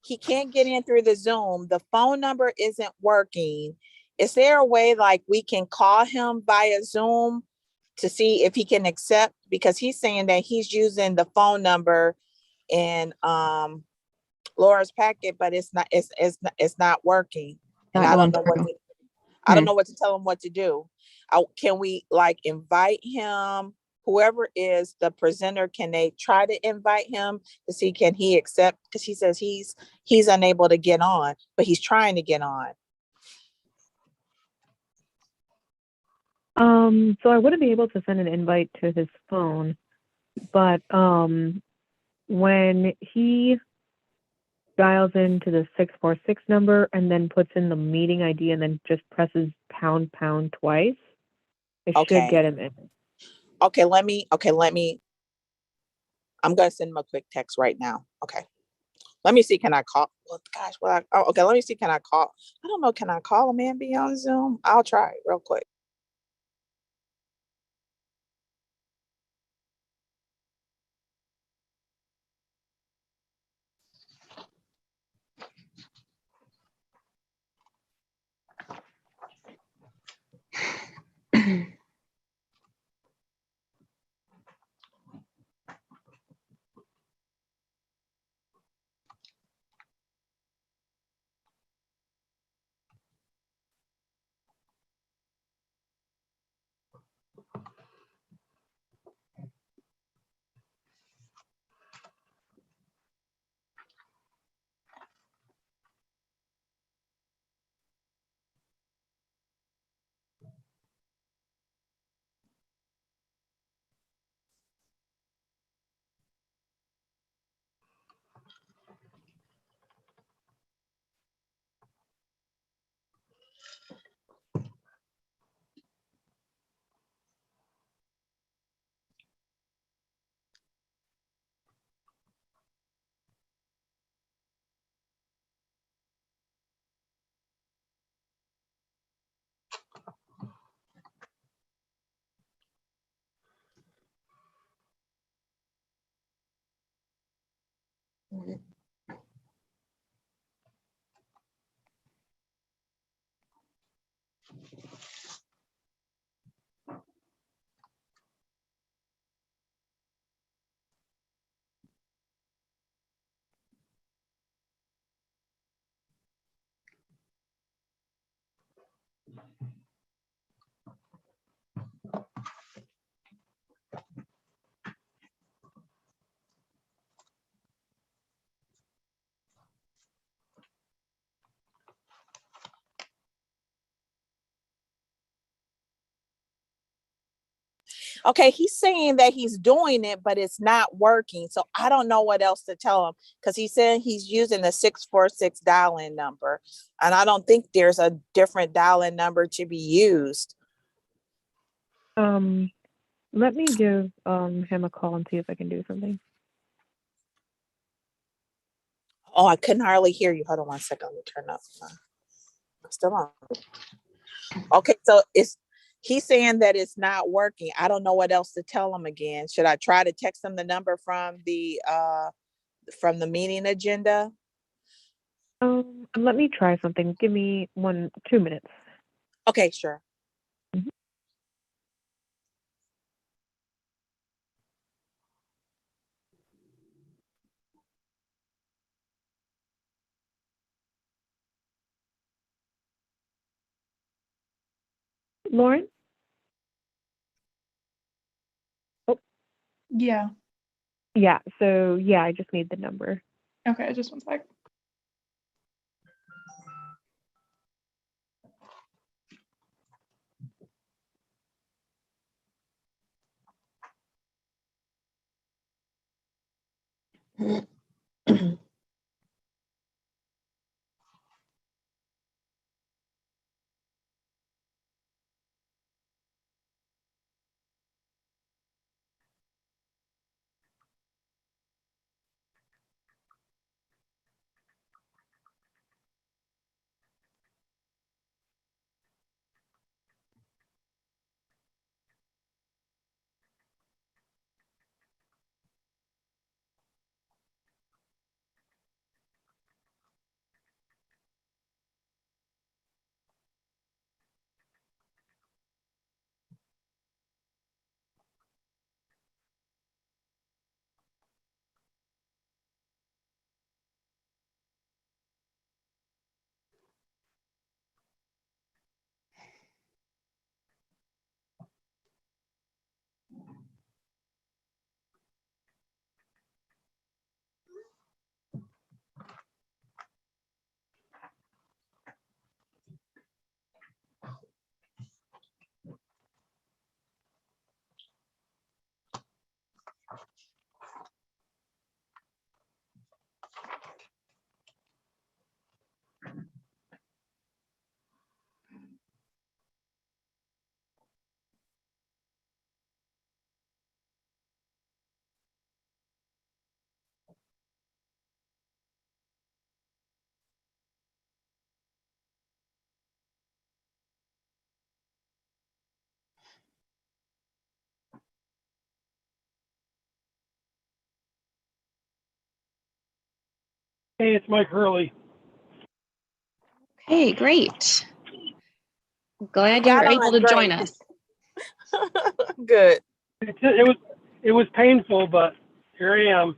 he can't get in through the Zoom. The phone number isn't working. Is there a way like we can call him via Zoom to see if he can accept? Because he's saying that he's using the phone number in Laura's packet, but it's not working. And I don't know what to, I don't know what to tell him what to do. Can we like invite him? Whoever is the presenter, can they try to invite him to see can he accept? Because he says he's unable to get on, but he's trying to get on. So I wouldn't be able to send an invite to his phone, but when he dials into the 646 number and then puts in the meeting ID and then just presses pound twice, it should get him in. Okay, let me, I'm gonna send him a quick text right now. Okay. Let me see, can I call? Well, gosh, okay, let me see, can I call? I don't know, can I call him and be on Zoom? I'll try it real quick. Okay, he's saying that he's doing it, but it's not working. So I don't know what else to tell him because he's saying he's using the 646 dial-in number. And I don't think there's a different dial-in number to be used. Let me give him a call and see if I can do something. Oh, I couldn't hardly hear you. Hold on 1 second. Let me turn up. I'm still on. Okay, so he's saying that it's not working. I don't know what else to tell him again. Should I try to text him the number from the meeting agenda? Let me try something. Give me 2 minutes. Okay, sure. Lauren? Oh. Yeah. Yeah, so yeah, I just need the number. Okay, just 1 sec. Hey, it's Mike Hurley. Hey, great. Glad Got you're able on to join great. us. Good. It was painful, but here I am.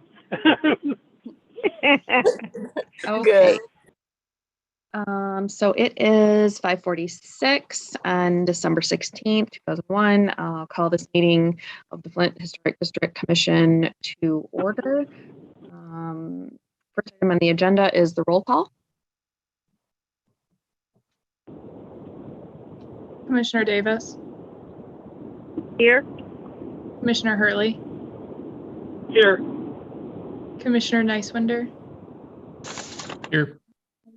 Okay. So it is 5:46 on December 16th, 2001. I'll call this meeting of the Flint Historic District Commission to order. First item on the agenda is the roll call. Commissioner Davis, Here. Commissioner Hurley, Here. Commissioner Nicewinder, Here.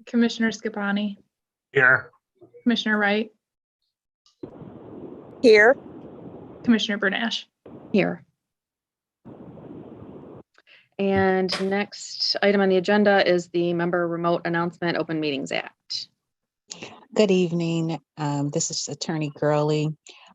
Commissioner Scapani, Here. Commissioner Wright, Here. Commissioner Bernash. Here. And next item on the agenda is the Member Remote Announcement Open Meetings Act. Good evening. This is Attorney Gurley.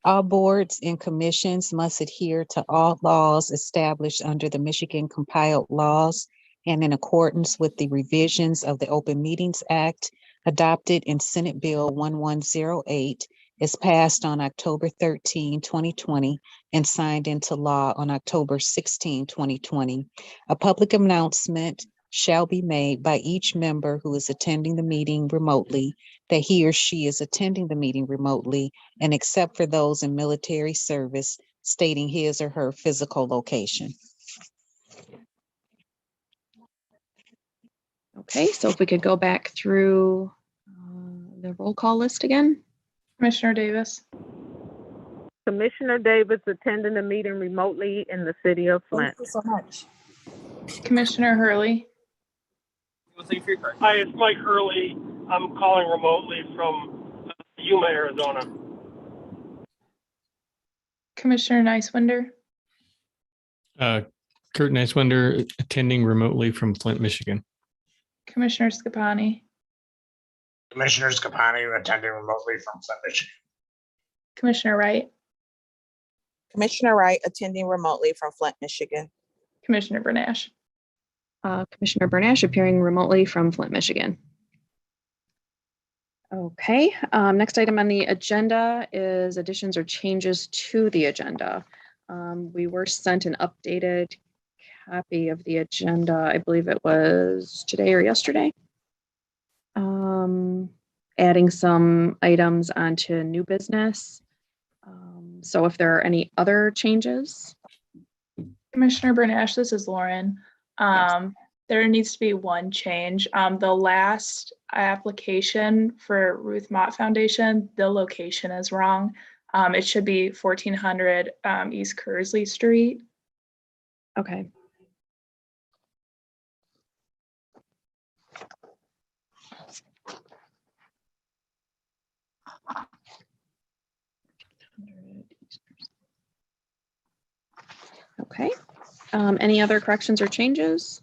All boards and commissions must adhere to all laws established under the Michigan compiled laws and in accordance with the revisions of the Open Meetings Act adopted in Senate Bill 1108, is passed on October 13, 2020, and signed into law on October 16, 2020. A public announcement shall be made by each member who is attending the meeting remotely that he or she is attending the meeting remotely, and except for those in military service, stating his or her physical location. Okay, so if we could go back through the roll call list again. Commissioner Davis, Commissioner Davis attending the meeting remotely in the city of Flint. Thank you so much. Commissioner Hurley, Hi, it's Mike Hurley. I'm calling remotely from Yuma, Arizona. Commissioner Nicewinder, Kurt Nicewinder attending remotely from Flint, Michigan. Commissioner Scapani, Commissioner Scapani attending remotely from Flint, Michigan. Commissioner Wright, Commissioner Wright attending remotely from Flint, Michigan. Commissioner Bernash. Commissioner Bernash appearing remotely from Flint, Michigan. Okay, next item on the agenda is additions or changes to the agenda. We were sent an updated copy of the agenda. I believe it was today or yesterday. Adding some items onto new business. So if there are any other changes. Commissioner Bernash, this is Lauren. Yes. There needs to be one change. The last application for Ruth Mott Foundation, the location is wrong. It should be 1400 East Kersley Street. Okay. Okay. Any other corrections or changes?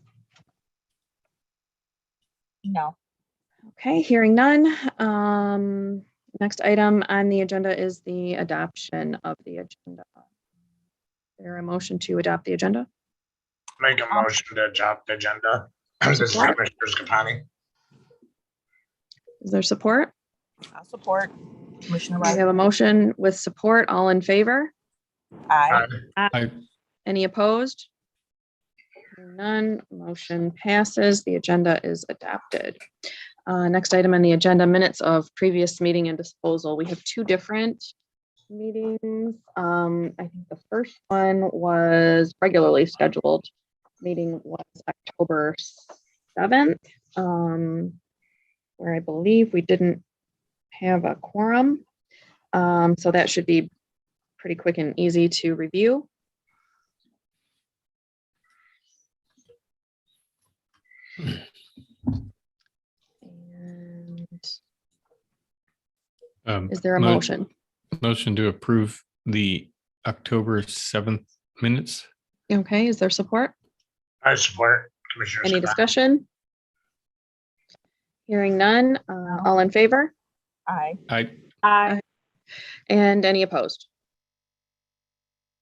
No. Okay, hearing none. Next item on the agenda is the adoption of the agenda. Is there a motion to adopt the agenda? Make a motion to adopt the agenda. This is Support. Commissioner Scapani. Is there support? I'll support. Commissioner We Wright. have a motion with support. All in favor? Aye. I Any opposed? Hearing none, motion passes. The agenda is adopted. Next item on the agenda, minutes of previous meeting and disposal. We have two different meetings. I think the first one was regularly scheduled. Meeting was October 7th, where I believe we didn't have a quorum. So that should be pretty quick and easy to review. And is there a motion? Motion to approve the October 7th minutes. Okay, is there support? I support Commissioner Any Scapani. discussion? Hearing none, all in favor? Aye. I And any opposed?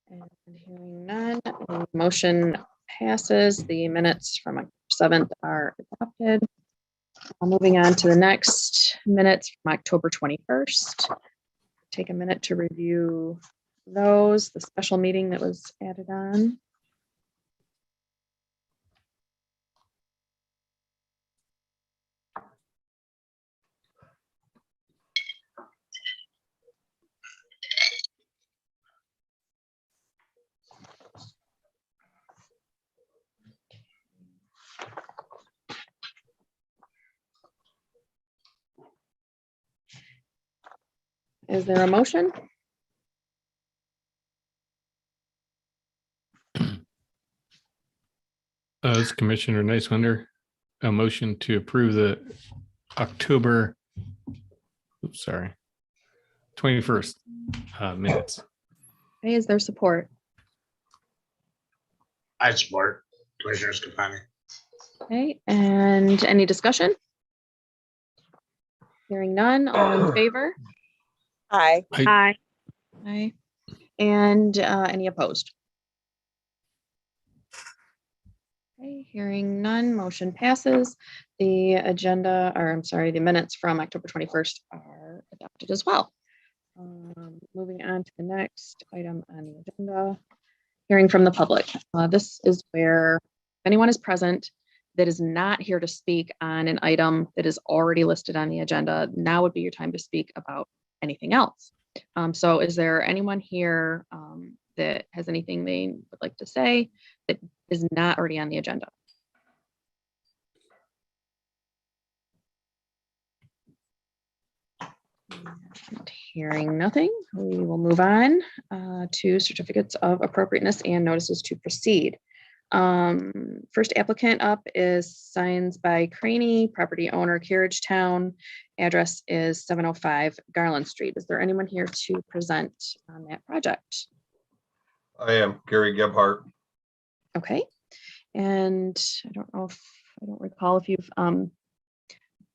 And hearing none, the motion passes. The minutes from October 7th are adopted. Moving on to the next minutes from October 21st. Take a minute to review those, the special meeting that was added on. Is there a motion? This is Commissioner Nicewinder, a motion to approve the October, 21st minutes. Okay, is there support? I support Commissioner Scapani. Okay, and any discussion? Hearing none, all in favor? Aye. Aye. Aye. And any opposed? Okay, hearing none, motion passes. The agenda, or I'm sorry, the minutes from October 21st are adopted as well. Moving on to the next item on the agenda, hearing from the public. This is where if anyone is present that is not here to speak on an item that is already listed on the agenda, now would be your time to speak about anything else. So is there anyone here that has anything they would like to say that is not already on the agenda? And hearing nothing, we will move on to certificates of appropriateness and notices to proceed. First applicant up is Signs by Craney, property owner Carriage Town. Address is 705 Garland Street. Is there anyone here to present on that project? I am Gary Gebhardt. Okay. And I don't recall if you've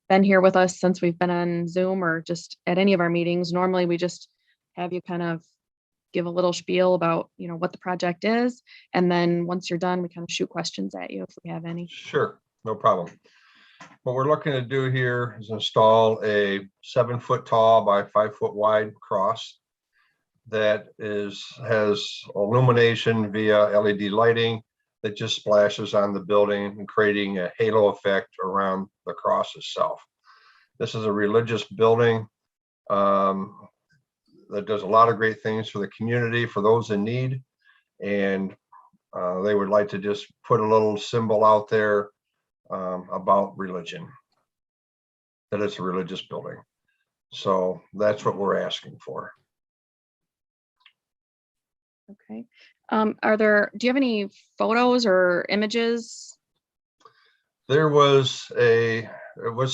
been here with us since we've been on Zoom or just at any of our meetings. Normally we just have you kind of give a little spiel about, what the project is. And then once you're done, we kind of shoot questions at you if we have any. Sure, no problem. What we're looking to do here is install a 7-foot tall by 5-foot wide cross that has illumination via LED lighting that just splashes on the building and creating a halo effect around the cross itself. This is a religious building that does a lot of great things for the community, for those in need. And they would like to just put a little symbol out there about religion, that it's a religious building. So that's what we're asking for. Okay. Do you have any photos or images? It was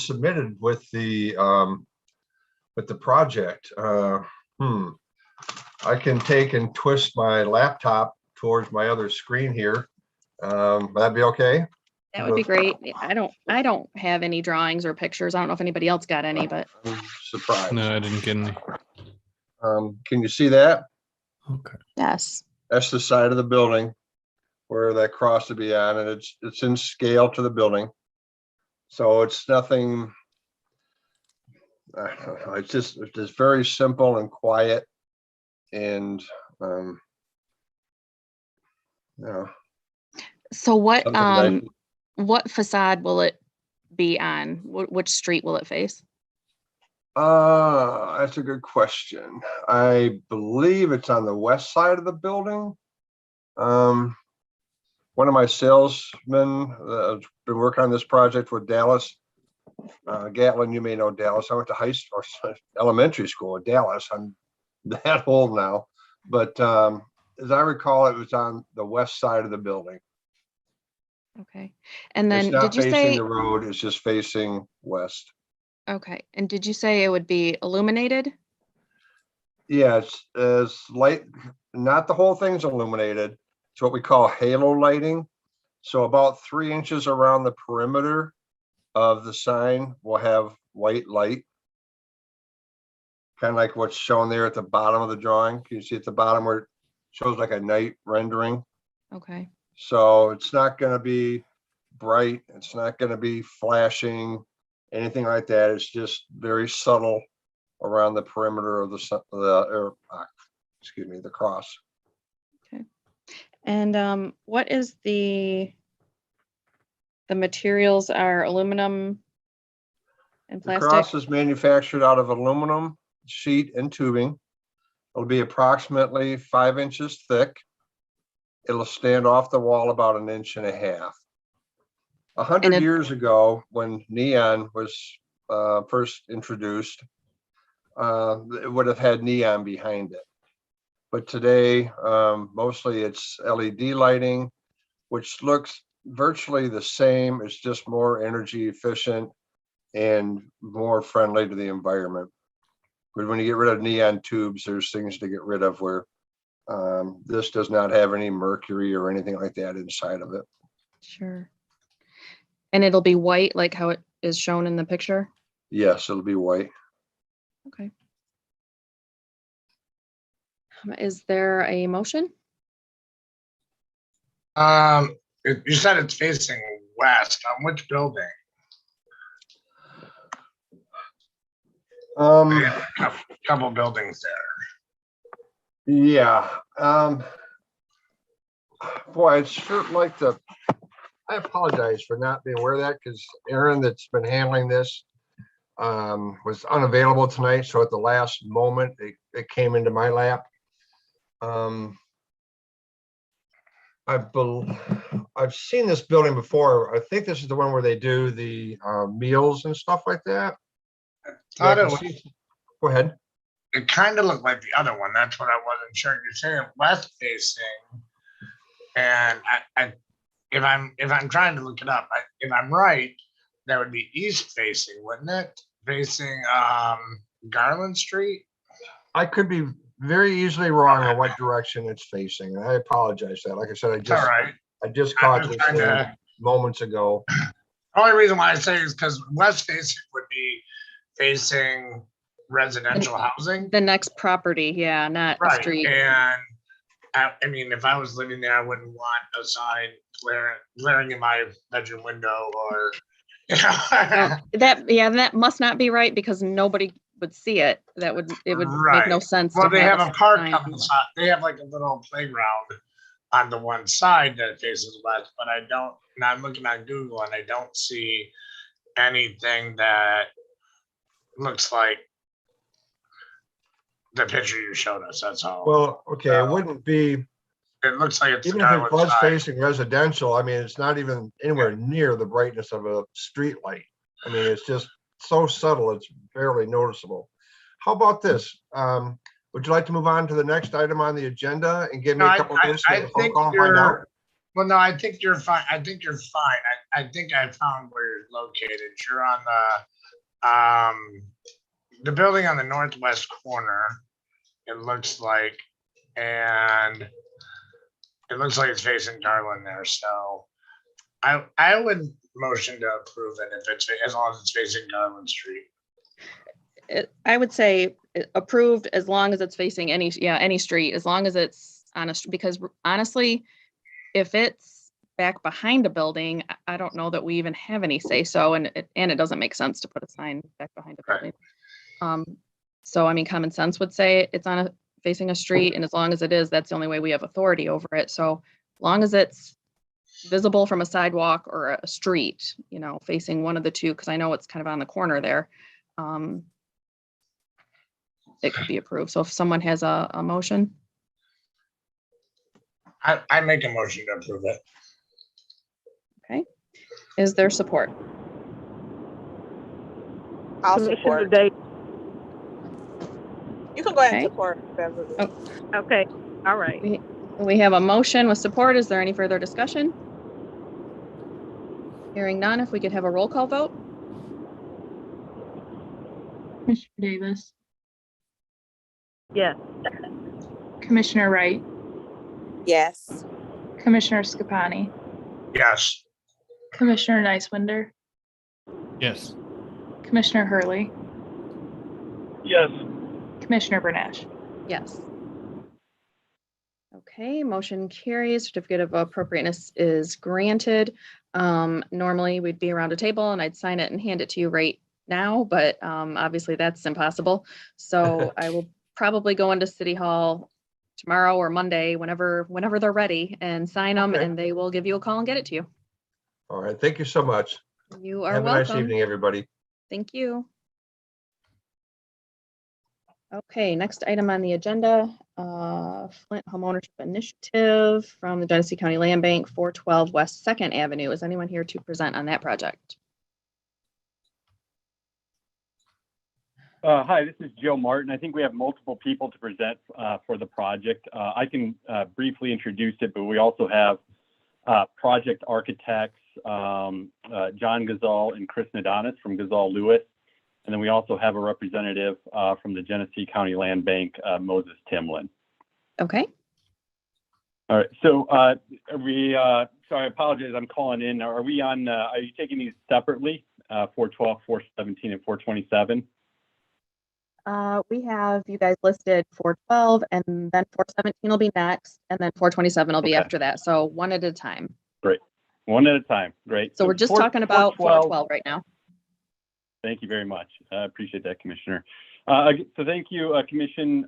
submitted with the project. I can take and twist my laptop towards my other screen here. That'd be okay? That would be great. I don't have any drawings or pictures. I don't know if anybody else got any, but I'm surprised. No, I didn't get any. Can you see that? Okay. yes. That's the side of the building where that cross would be on, and it's in scale to the building. So it's nothing, I don't know, it's just very simple and quiet. And So what something nice. what facade will it be on? Which street will it face? That's a good question. I believe it's on the west side of the building. One of my salesmen has been working on this project with Dallas. Gatlin, you may know Dallas. I went to high school, elementary school in Dallas. I'm that old now, but as I recall, it was on the west side of the building. Okay. And It's then not did you facing say the road, it's just facing west. okay. And did you say it would be illuminated? Yeah, it's as light, not the whole thing's illuminated. It's what we call halo lighting. So about 3 inches around the perimeter of the sign will have white light. Kind of like what's shown there at the bottom of the drawing. Can you see at the bottom where it shows like a night rendering? Okay. So it's not going to be bright. It's not going to be flashing, anything like that. It's just very subtle around the perimeter of the cross. Okay. And what is the materials are aluminum and The cross plastic? is manufactured out of aluminum sheet and tubing. It'll be approximately 5 inches thick. It'll stand off the wall about 1.5 inches. 100 years ago, when neon was first introduced, it would have had neon behind it. But today, mostly it's LED lighting, which looks virtually the same. It's just more energy efficient and more friendly to the environment. But when you get rid of neon tubes, there's things to get rid of where this does not have any mercury or anything like that inside of it. Sure. And it'll be white like how it is shown in the picture? Yes, it'll be white. Okay. Is there a motion? You said it's facing west. On which building? Couple buildings there. Yeah. Boy, I'd sure like to. I apologize for not being aware of that, because Aaron, that's been handling this, was unavailable tonight. So at the last moment, it came into my lap. I've seen this building before. I think this is the one where they do the meals and stuff like that. Thought it Yeah, was, go ahead. it kind of looked like the other one. That's what I wasn't sure. You're saying west facing, and if I'm trying to look it up, if I'm right, that would be east facing, wouldn't it? Facing Garland Street. I could be very easily wrong on what direction it's facing, and I apologize for that. Like I said, It's all right. I just caught this thing moments ago. Only reason why I say is because west facing would be facing residential housing. The next property, yeah, not a Right. street. And I mean, if I was living there, I wouldn't want a sign glaring in my bedroom window or, you know. That must not be right, because nobody would see it. It would make no sense. Well, to they have a park sign on the side. They have like a little playground on the one side that faces west, but I don't, and I'm looking on Google and I don't see anything that looks like the picture you showed us. That's all. Well, okay, it wouldn't be, It looks like it's even if it was facing residential, I mean, it's not even anywhere near the brightness of a street light. I mean, it's just so subtle, it's barely noticeable. How about this? Would you like to move on to the next item on the agenda and give me a couple of minutes to make a phone call and find out? Well, no, I think you're fine. I think you're fine. I think I found where you're located. You're on the building on the northwest corner. It looks like, and it looks like it's facing Garland there. So I would motion to approve it if it's, as long as it's facing Garland Street. I would say approved as long as it's facing any street, as long as it's on a, because honestly, if it's back behind a building, I don't know that we even have any say so, and it doesn't make sense to put a sign back behind a building. So I mean, common sense would say it's on facing a street, and as long as it is, that's the only way we have authority over it. So long as it's visible from a sidewalk or a street, you know, facing one of the two, because I know it's kind of on the corner there, it could be approved. So if someone has a motion. I make a motion to approve it. Okay. Is there support? I'll support. You can go ahead and support, Beverly. Oh. Okay, all right. We have a motion with support. Is there any further discussion? Hearing none, if we could have a roll call vote. Commissioner Davis, Yes. Commissioner Wright, Yes. Commissioner Scapani, Yes. Commissioner Nicewinder, Yes. Commissioner Hurley, Yes. Commissioner Bernash. Yes. Okay, motion carries. Certificate of appropriateness is granted. Normally we'd be around a table and I'd sign it and hand it to you right now, but obviously that's impossible. So I will probably go into City Hall tomorrow or Monday, whenever they're ready, and sign them, Okay. and they will give you a call and get it to you. All right, thank you so much. You are Have a nice welcome. evening, everybody. Thank you. Okay, next item on the agenda, Flint Homeownership Initiative from the Genesee County Land Bank, 412 West Second Avenue. Is anyone here to present on that project? Hi, this is Joe Martin. I think we have multiple people to present for the project. I can briefly introduce it, but we also have project architects, John Gazal and Chris Nadonis from Gazal Lewis. And then we also have a representative from the Genesee County Land Bank, Moses Timlin. Okay. All right. So sorry, I apologize. I'm calling in. Are we on, are you taking these separately? 412, 417, and 427? We have you guys listed 412, and then 417 will be next, and then 427 will be after that. So one at a time. Great. One at a time. Great. So we're just talking about 412 right now. Thank you very much. I appreciate that, Commissioner. So thank you, Commission,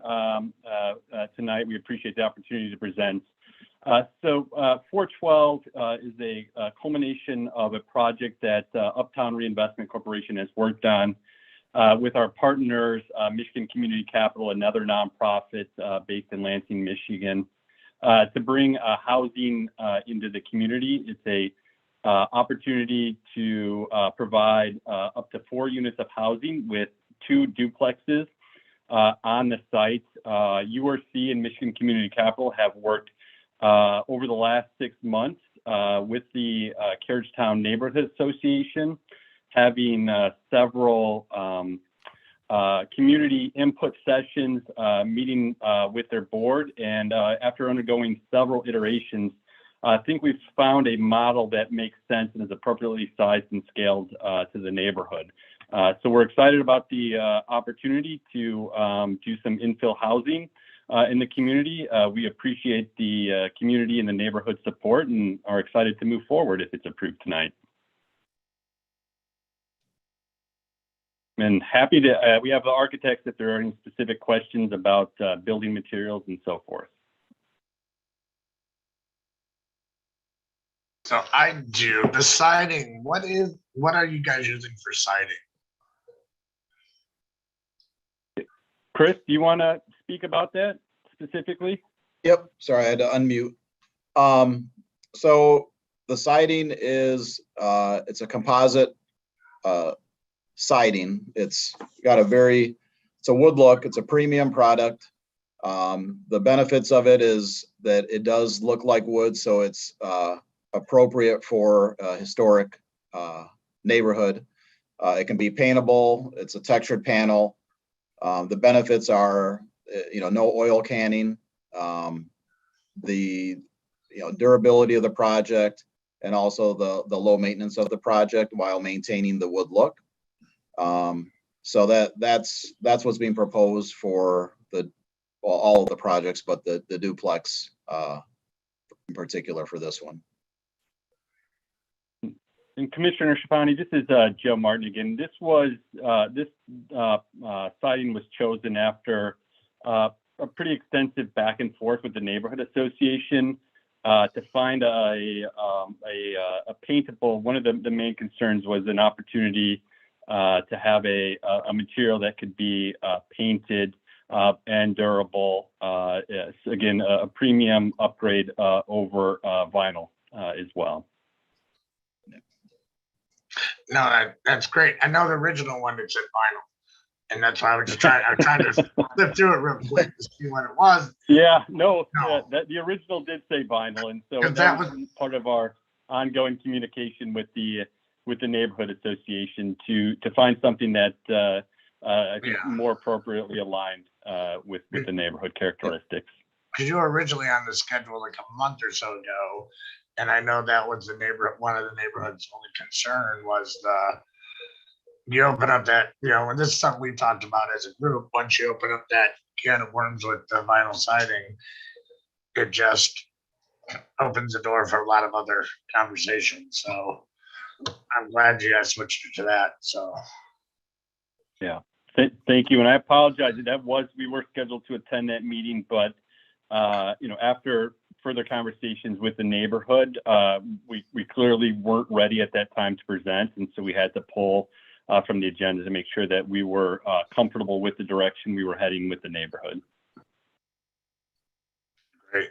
tonight. We appreciate the opportunity to present. So 412 is a culmination of a project that Uptown Reinvestment Corporation has worked on with our partners, Michigan Community Capital, another nonprofit based in Lansing, Michigan, to bring housing into the community. It's a opportunity to provide up to 4 units of housing with 2 duplexes on the site. URC and Michigan Community Capital have worked over the last 6 months with the Carriagetown Neighborhood Association, having several community input sessions, meeting with their board, and after undergoing several iterations, I think we've found a model that makes sense and is appropriately sized and scaled to the neighborhood. So we're excited about the opportunity to do some infill housing in the community. We appreciate the community and the neighborhood support and are excited to move forward if it's approved tonight. And happy to, we have the architects if there are any specific questions about building materials and so forth. So I do the siding. What are you guys using for siding? Chris, do you want to speak about that specifically? Yep, sorry, I had to unmute. So the siding is, it's a composite siding. It's got it's a wood look. It's a premium product. The benefits of it is that it does look like wood, so it's appropriate for a historic neighborhood. It can be paintable. It's a textured panel. The benefits are, no oil canning, the durability of the project, and also the low maintenance of the project while maintaining the wood look. So that's what's being proposed for all of the projects, but the duplex in particular for this one. And Commissioner Schifani, this is Joe Martin again. This was siding was chosen after a pretty extensive back and forth with the neighborhood association to find a paintable. One of the main concerns was an opportunity to have a material that could be painted and durable. Again, a premium upgrade over vinyl as well. No, that's great. I know the original one that said vinyl, and that's why I was trying to flip through it real quick to see what it was. Yeah, no. The original did say vinyl, and so that was part of our ongoing communication with the neighborhood association to find something that I think more appropriately aligned with the neighborhood characteristics. Because you were originally on the schedule like a month or so ago, and I know that was one of the neighborhood's only concern was you open up that, and this is something we talked about as a group, once you open up that can of worms with the vinyl siding, it just opens the door for a lot of other conversations. So I'm glad you guys switched it to that. So Yeah, thank you. And I apologize. We were scheduled to attend that meeting, but after further conversations with the neighborhood, we clearly weren't ready at that time to present. And so we had to pull from the agenda to make sure that we were comfortable with the direction we were heading with the neighborhood. great.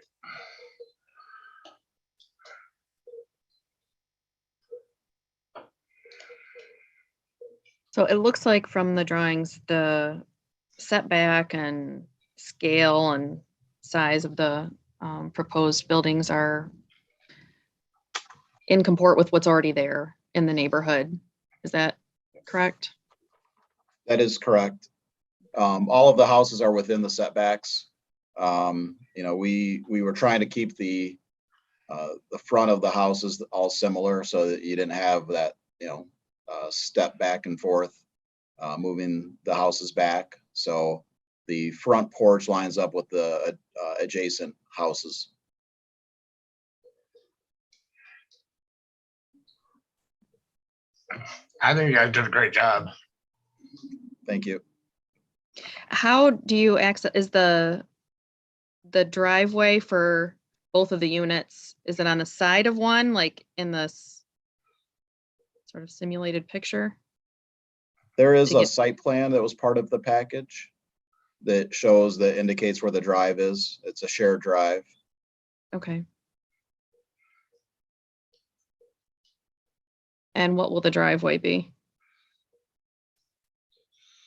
So it looks like from the drawings, the setback and scale and size of the proposed buildings are in comport with what's already there in the neighborhood. Is that correct? That is correct. All of the houses are within the setbacks. We were trying to keep the front of the houses all similar so that you didn't have that, step back and forth, moving the houses back. So the front porch lines up with the adjacent houses. I think you guys did a great job. Thank you. How do you access, is the driveway for both of the units, is it on the side of one, like in this sort of simulated picture? There is To a get- site plan that was part of the package that indicates where the drive is. It's a shared drive. Okay. And what will the driveway be?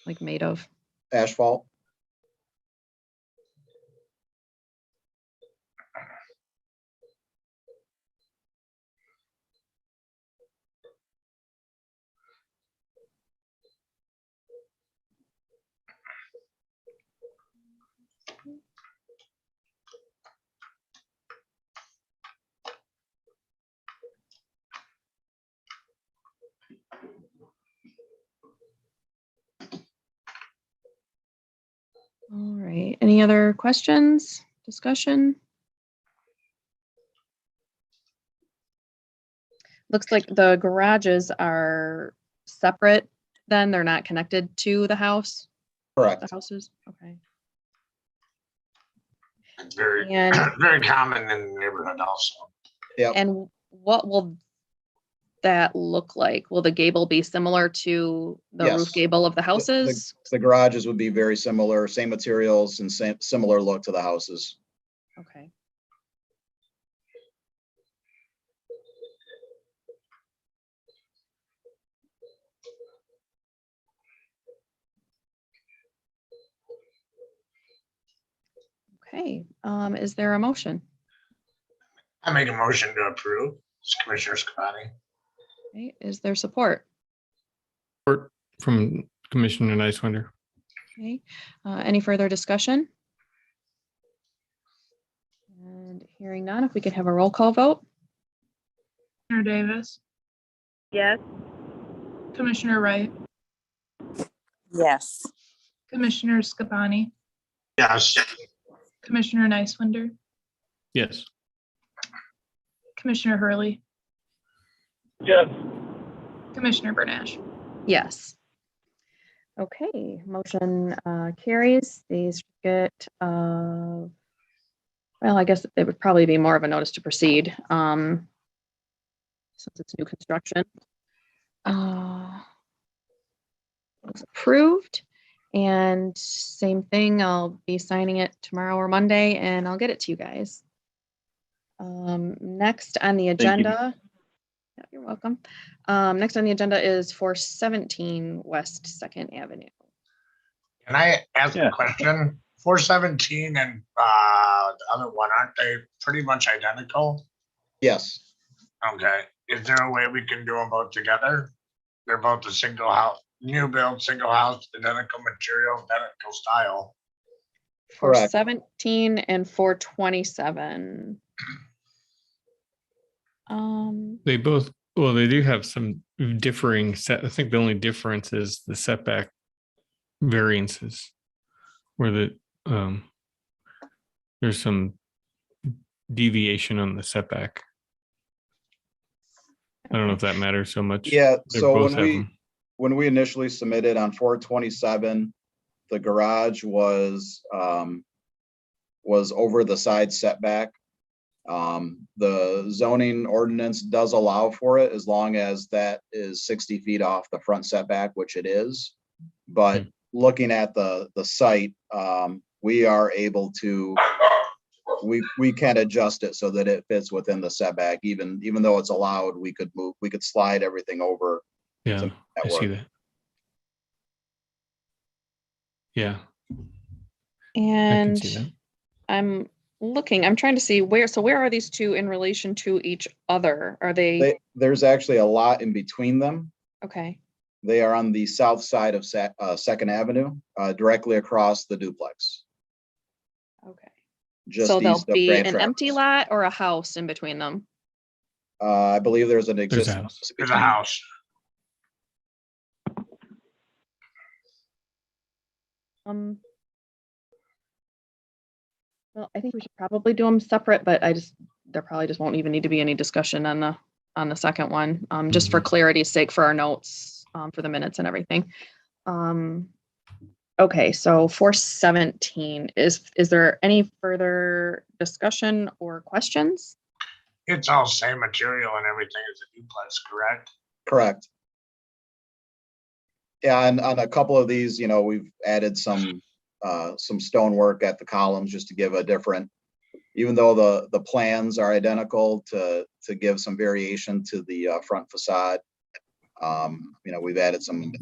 Like made of? Asphalt. All right, any other questions, discussion? Looks like the garages are separate, then they're not connected to the house, Correct. the houses, okay. It's very, And, very common in the neighborhood also. Yep. and what will that look like? Will the gable be similar to the roof Yes. gable of the houses? The garages would be very similar, same materials and similar look to the houses. Okay. Okay, is there a motion? I make a motion to approve. It's Commissioner Scotty. Okay, is there support? Support from Commissioner Nicewinder. Okay, any further discussion? And hearing none, if we could have a roll call vote? Commissioner Davis, Yes. Commissioner Wright, Yes. Commissioner Scabani, Yes. Commissioner Nicewinder, Yes. Commissioner Hurley, Yes. Commissioner Bernash. Yes. Okay, motion carries. These get, well, I guess it would probably be more of a notice to proceed since it's new construction. It's approved. And same thing, I'll be signing it tomorrow or Monday and I'll get it to you guys. Next on the agenda. Yeah, you're welcome. Next on the agenda is 417 West 2nd Avenue. Can I ask Yeah. a question? 417 and the other one, aren't they pretty much identical? Yes. Okay. Is there a way we can do them both together? They're both a single house, new build, single house, identical material, identical style. Correct. 417 and 427. They both, well, they do have some differing set. I think the only difference is the setback variances where there's some deviation on the setback. I don't know if that matters so much. Yeah, They so both have them. when we initially submitted on 427, the garage was over the side setback. The zoning ordinance does allow for it as long as that is 60 feet off the front setback, which it is. But looking at the site, we are able to, we can adjust it so that it fits within the setback. Even though it's allowed, we could slide everything over. Yeah, make that I see work. that. Yeah, I can And see that. I'm trying to see where are these two in relation to each other? Are they, There's actually a lot in between them. okay, They are on the south side of Second Avenue, directly across the duplex. okay. Just So there'll east of be Grand an empty Traverse. lot or a house in between them? I believe there's an There's a existing. house. There's a house. Well, I think we should probably do them separate, but there probably just won't even need to be any discussion on the second one, just for clarity's sake for our notes, for the minutes and everything. Okay, so 417, is there any further discussion or questions? It's all same material and everything as a duplex, correct? Correct. Yeah, and on a couple of these, we've added some stonework at the columns just to give a different, even though the plans are identical, to give some variation to the front facade. We've added some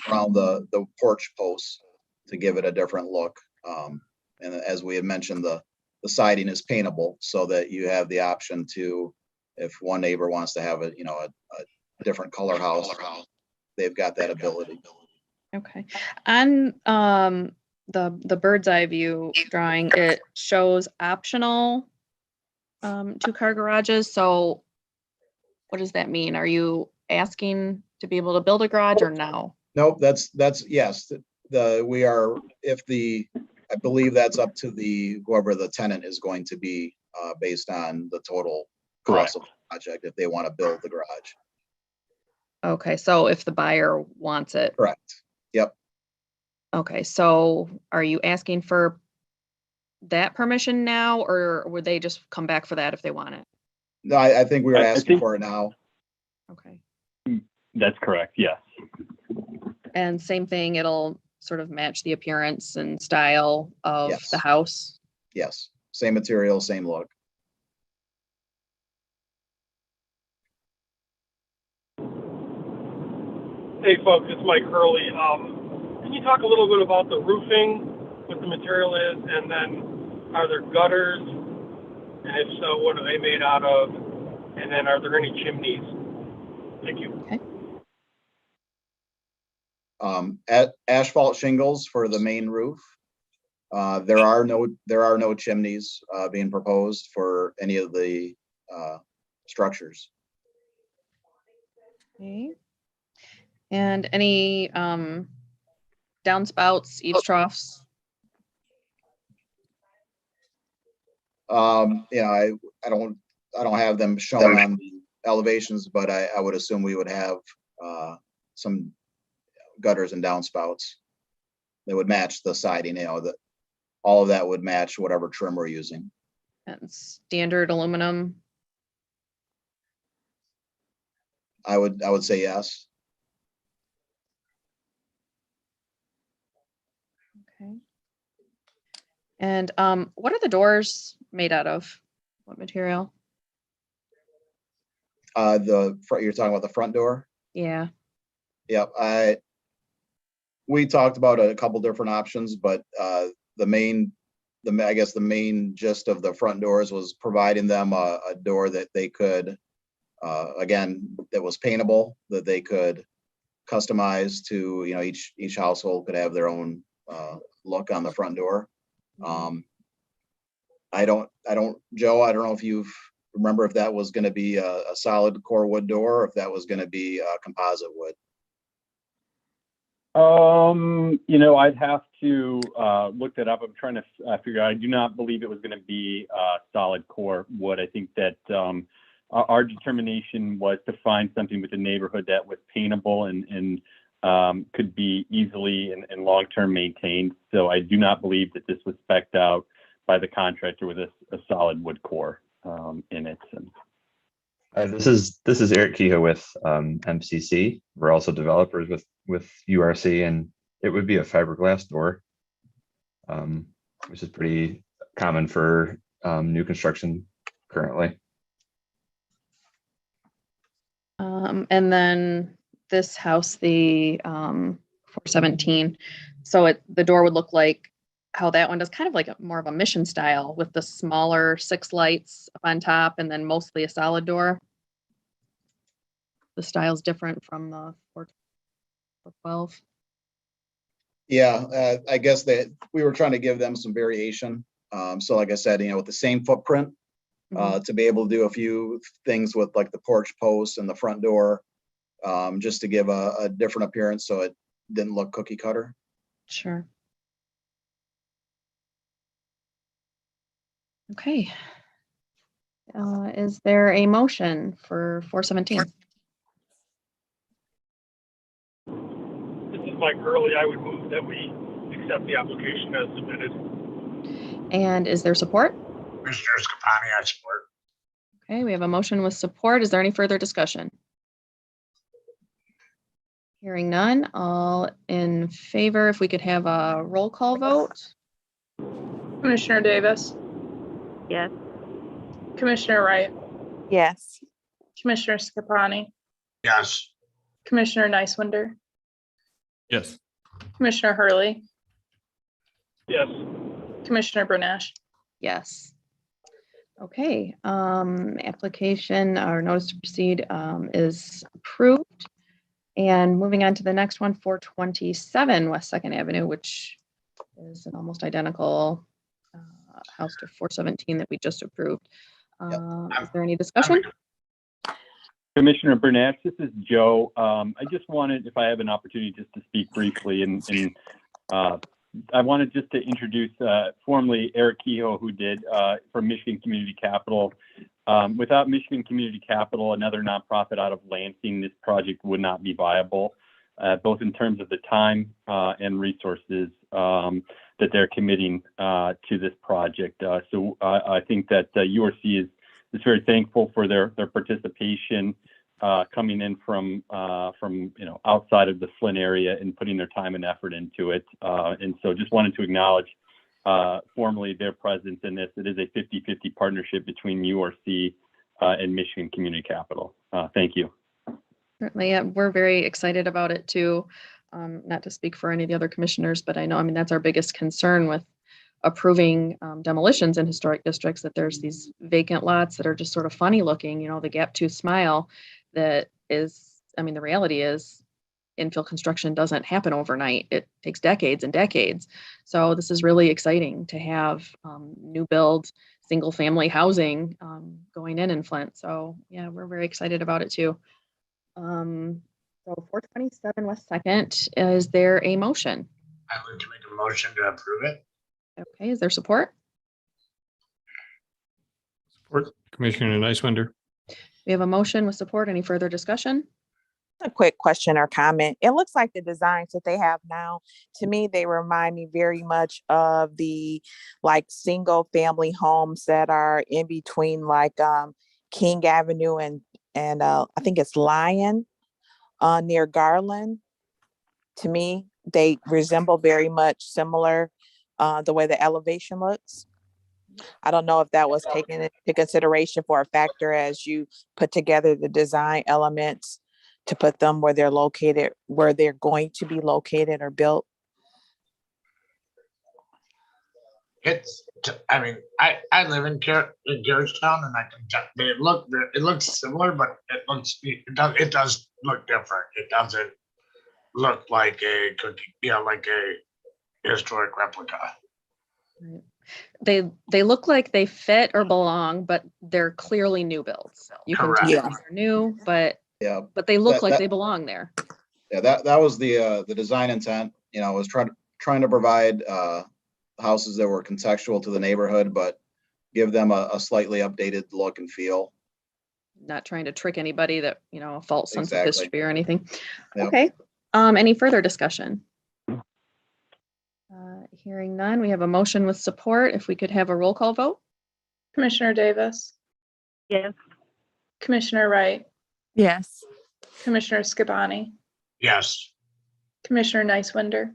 around the porch posts to give it a different look. And as we had mentioned, the siding is paintable so that you have the option to, if one neighbor wants to have a different color house, they've got that ability. Okay. On the bird's eye view drawing, it shows optional 2-car garages. So what does that mean? Are you asking to be able to build a garage or no? Nope, that's yes. I believe that's up to whoever the tenant is going to be, based on the total cost of the project, if they want to build the garage. Okay, so if the buyer wants it. Correct. Yep. Okay, so are you asking for that permission now, or would they just come back for that if they want it? No, I think we were I asking think- for it now. Okay. That's correct, yes. And same thing, it'll sort of match the appearance and style of Yes. the house? Yes. Same material, same look. Hey folks, it's Mike Hurley. Can you talk a little bit about the roofing, what the material is, and then are there gutters? And if so, what are they made out of? And then are there any chimneys? Thank you. Okay. Asphalt shingles for the main roof. There are no chimneys being proposed for any of the structures. Okay. And any downspouts, eaves troughs? I don't have them shown on the elevations, but I would assume we would have some gutters and downspouts that would match the siding, that all of that would match whatever trim we're using. And standard aluminum? I would say yes. Okay. And what are the doors made out of? What material? You're talking about the front door? Yeah. Yep. We talked about a couple different options, but I guess the main gist of the front doors was providing them a door that they could, again, that was paintable, that they could customize to, each household could have their own look on the front door. Joe, I don't know if you remember if that was going to be a solid core wood door, or if that was going to be composite wood. I'd have to look that up. I'm trying to figure out. I do not believe it was going to be solid core wood. I think that our determination was to find something with the neighborhood that was paintable and could be easily and long-term maintained. So I do not believe that this was spec'd out by the contractor with a solid wood core in it. This is Eric Kehoe with MCC. We're also developers with URC, and it would be a fiberglass door, which is pretty common for new construction currently. And then this house, the 417. So the door would look like how that one does, kind of like more of a mission style with the smaller 6 lights up on top and then mostly a solid door. The style's different from the 412. Yeah, I guess that we were trying to give them some variation. So like I said, with the same footprint, to be able to do a few things with like the porch post and the front door, just to give a different appearance so it didn't look cookie cutter. Sure. Okay. Is there a motion for 417? This is Mike Hurley. I would move that we accept the application as submitted. And is there support? Commissioner Scapani, I support. Okay, we have a motion with support. Is there any further discussion? Hearing none, all in favor, if we could have a roll call vote. Commissioner Davis, Yes. Commissioner Wright, Yes. Commissioner Scapani, Yes. Commissioner Nicewinder, Yes. Commissioner Hurley, Yes. Commissioner Bernash. Yes. Okay, application or notice to proceed is approved. And moving on to the next one, 427 West 2nd Avenue, which is an almost identical house to 417 that we just approved. Is there any discussion? Commissioner Bernash, this is Joe. I just wanted, if I have an opportunity, just to speak briefly, and I wanted just to introduce formally Eric Kehoe, who did from Michigan Community Capital. Without Michigan Community Capital, another nonprofit out of Lansing, this project would not be viable, both in terms of the time and resources that they're committing to this project. So I think that URC is very thankful for their participation coming in from outside of the Flint area and putting their time and effort into it. And so just wanted to acknowledge formally their presence in this. It is a 50-50 partnership between URC and Michigan Community Capital. Thank you. Certainly, yeah, we're very excited about it too. Not to speak for any of the other commissioners, but I know, that's our biggest concern with approving demolitions in historic districts, that there's these vacant lots that are just sort of funny looking, the gap tooth smile that is, the reality is infill construction doesn't happen overnight. It takes decades and decades. So this is really exciting to have new build, single family housing going in Flint. So yeah, we're very excited about it too. So 427 West 2nd, is there a motion? I would make a motion to approve it. Okay, is there support? Support Commissioner Nicewinder. We have a motion with support. Any further discussion? A quick question or comment. It looks like the designs that they have now, to me, they remind me very much of the single family homes that are in between King Avenue and I think it's Lion near Garland. To me, they resemble very much similar the way the elevation looks. I don't know if that was taken into consideration for a factor as you put together the design elements to put them where they're located, where they're going to be located or built. I live in Georgetown, and I can tell it looks similar, but it does look different. It doesn't look like a like a historic replica. Right. They look like they fit or belong, but they're clearly new builds. You can tell Correct. they're new, but Yeah. they look like That- they belong there. Yeah, that was the design intent, was trying to provide houses that were contextual to the neighborhood, but give them a slightly updated look and feel. Not trying to trick anybody that, a false sense of Exactly. history or anything. Yep. Okay. Any further discussion? Hearing none, we have a motion with support. If we could have a roll call vote. Commissioner Davis, Yes. Commissioner Wright, Yes. Commissioner Scabani, Yes. Commissioner Nicewinder,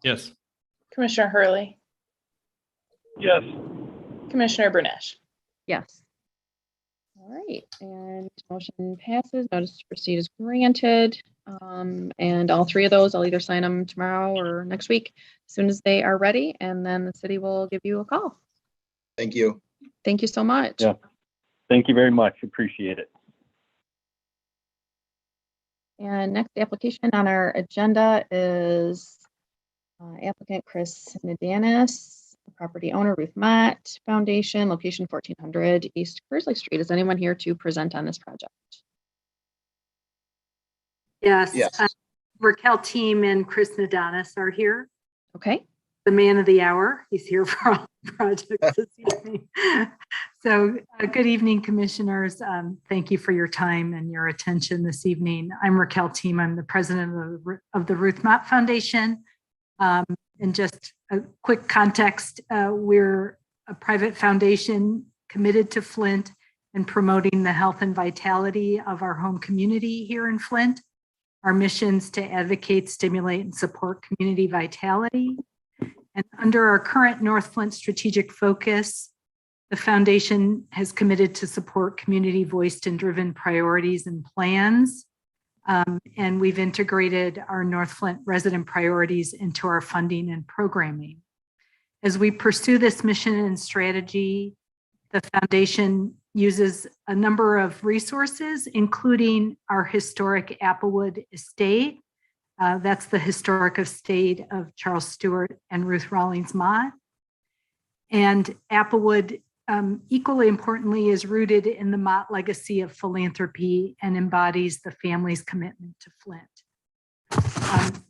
Yes. Commissioner Hurley, Yes. Commissioner Bernish. Yes. All right, and motion passes. Notice to proceed is granted. And all three of those, I'll either sign them tomorrow or next week as soon as they are ready, and then the city will give you a call. Thank you. Thank you so much. Yeah. Thank you very much. Appreciate it. And next application on our agenda is applicant Chris Nadanis, property owner Ruth Mott Foundation, location 1400 East Kearsley Street. Is anyone here to present on this project? Yes. Yes. Raquel Team and Chris Nadanis are here. Okay. The man of the hour. He's here for all the projects this evening. So good evening, commissioners. Thank you for your time and your attention this evening. I'm Raquel Team. I'm the president of the Ruth Mott Foundation. And just a quick context, we're a private foundation committed to Flint and promoting the health and vitality of our home community here in Flint. Our mission's to advocate, stimulate, and support community vitality. And under our current North Flint strategic focus, the foundation has committed to support community voiced and driven priorities and plans. And we've integrated our North Flint resident priorities into our funding and programming. As we pursue this mission and strategy, the foundation uses a number of resources, including our historic Applewood estate. That's the historic estate of Charles Stewart and Ruth Rawlings Mott. And Applewood, equally importantly, is rooted in the Mott legacy of philanthropy and embodies the family's commitment to Flint.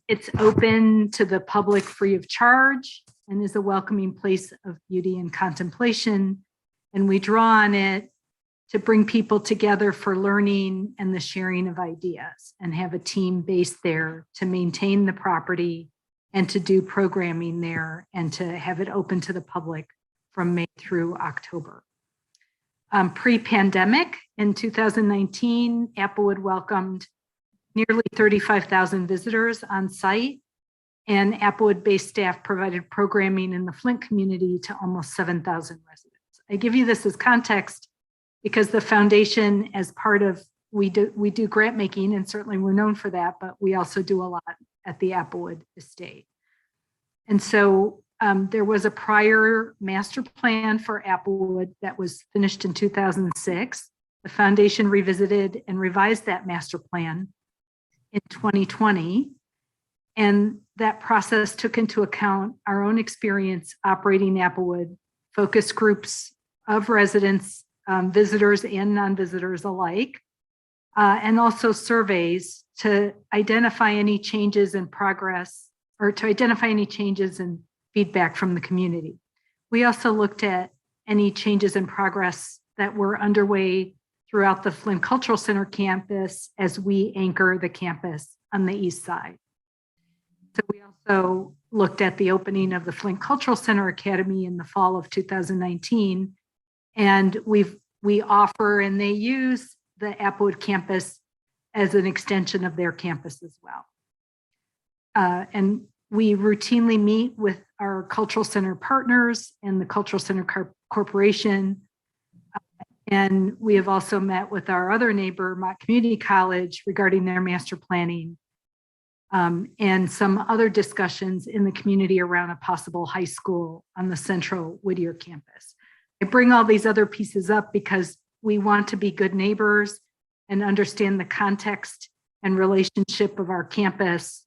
It's open to the public free of charge and is a welcoming place of beauty and contemplation. And we draw on it to bring people together for learning and the sharing of ideas, and have a team based there to maintain the property and to do programming there and to have it open to the public from May through October. Pre-pandemic in 2019, Applewood welcomed nearly 35,000 visitors on site, and Applewood-based staff provided programming in the Flint community to almost 7,000 residents. I give you this as context because the foundation, as part of, we do grant making, and certainly we're known for that, but we also do a lot at the Applewood estate. And so there was a prior master plan for Applewood that was finished in 2006. The foundation revisited and revised that master plan in 2020. And that process took into account our own experience operating Applewood, focus groups of residents, visitors and non-visitors alike, and also surveys to identify any changes in progress, or to identify any changes in feedback from the community. We also looked at any changes in progress that were underway throughout the Flint Cultural Center campus as we anchor the campus on the east side. So we also looked at the opening of the Flint Cultural Center Academy in the fall of 2019. And we offer and they use the Applewood campus as an extension of their campus as well. And we routinely meet with our cultural center partners and the Cultural Center Corporation. And we have also met with our other neighbor, Mott Community College, regarding their master planning and some other discussions in the community around a possible high school on the Central Whittier campus. I bring all these other pieces up because we want to be good neighbors and understand the context and relationship of our campus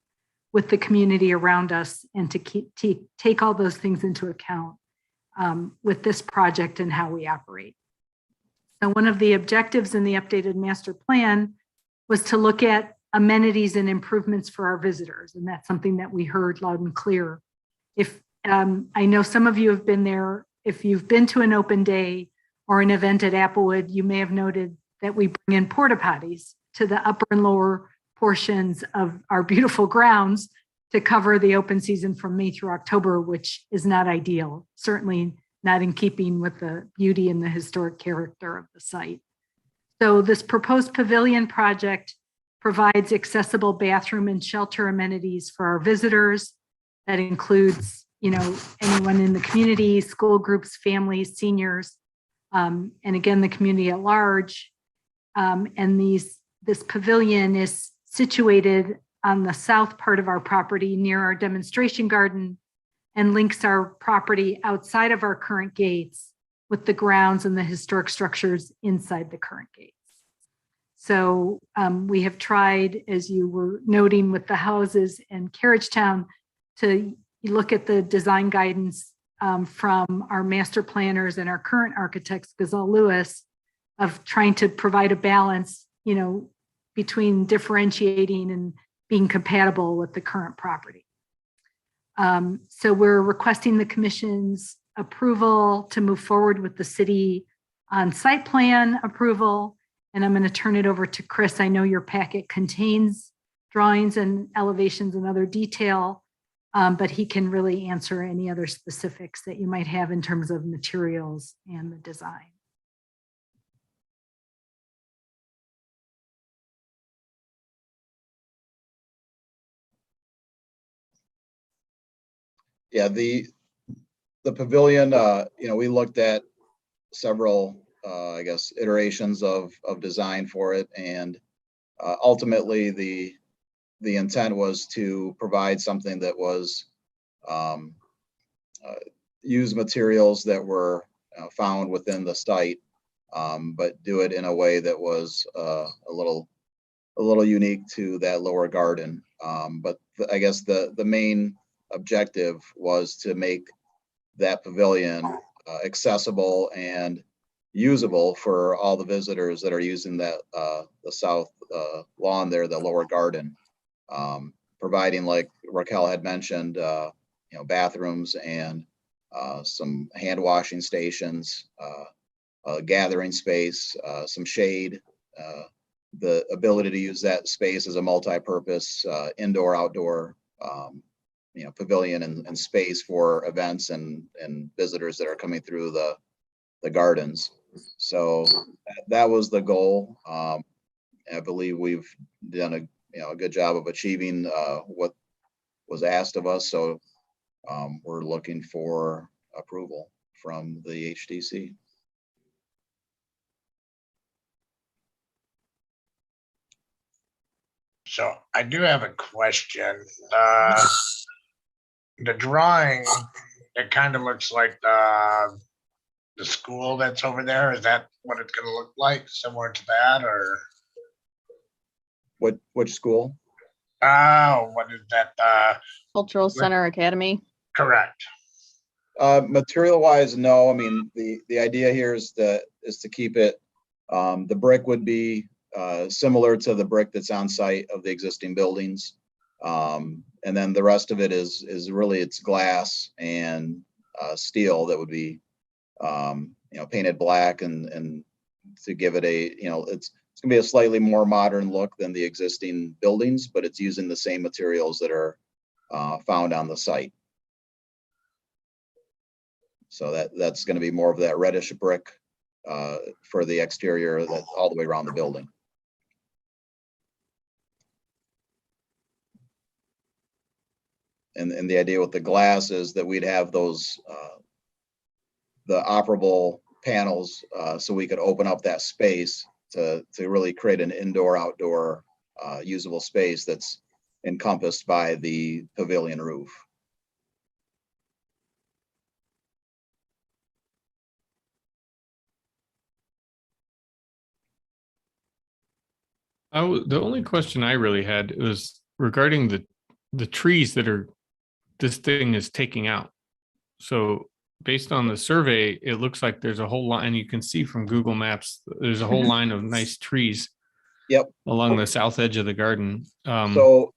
with the community around us, and to take all those things into account with this project and how we operate. So one of the objectives in the updated master plan was to look at amenities and improvements for our visitors. And that's something that we heard loud and clear. If I know some of you have been there, if you've been to an open day or an event at Applewood, you may have noted that we bring in porta potties to the upper and lower portions of our beautiful grounds to cover the open season from May through October, which is not ideal, certainly not in keeping with the beauty and the historic character of the site. So this proposed pavilion project provides accessible bathroom and shelter amenities for our visitors. That includes, anyone in the community, school groups, families, seniors, and again, the community at large. And this pavilion is situated on the south part of our property near our demonstration garden and links our property outside of our current gates with the grounds and the historic structures inside the current gates. So we have tried, as you were noting with the houses in Carriage Town, to look at the design guidance from our master planners and our current architects, Gazelle Lewis, of trying to provide a balance, between differentiating and being compatible with the current property. So we're requesting the commission's approval to move forward with the city on site plan approval. And I'm going to turn it over to Chris. I know your packet contains drawings and elevations and other detail, but he can really answer any other specifics that you might have in terms of materials and the design. Yeah, the pavilion, we looked at several, iterations of design for it, and ultimately the intent was to provide something that was use materials that were found within the site, but do it in a way that was a little unique to that lower garden. But I guess the main objective was to make that pavilion accessible and usable for all the visitors that are using that the south lawn there, the lower garden, providing, like Raquel had mentioned, bathrooms and some hand washing stations, gathering space, some shade, the ability to use that space as a multi-purpose indoor outdoor pavilion and space for events and visitors that are coming through the gardens. So that was the goal. I believe we've done a good job of achieving what was asked of us. So we're looking for approval from the HDC. So I do have a question. The drawing, it kind of looks like the school that's over there. Is that what it's going to look like? Similar to that, or? Which school? Oh, what is that? Cultural Center Academy. Correct. Material wise, no. I mean, the idea here is to keep it, the brick would be similar to the brick that's on site of the existing buildings. And then the rest of it is really, it's glass and steel that would be painted black and to give it a, it's gonna be a slightly more modern look than the existing buildings, but it's using the same materials that are found on the site. So that's going to be more of that reddish brick for the exterior, that all the way around the building. And the idea with the glass is that we'd have those the operable panels, so we could open up that space to really create an indoor outdoor usable space that's encompassed by the pavilion roof. The only question I really had was regarding the trees that this thing is taking out. So based on the survey, it looks like there's a whole line, and you can see from Google Maps, there's a whole line of nice trees. Yep. along the south edge of the garden. So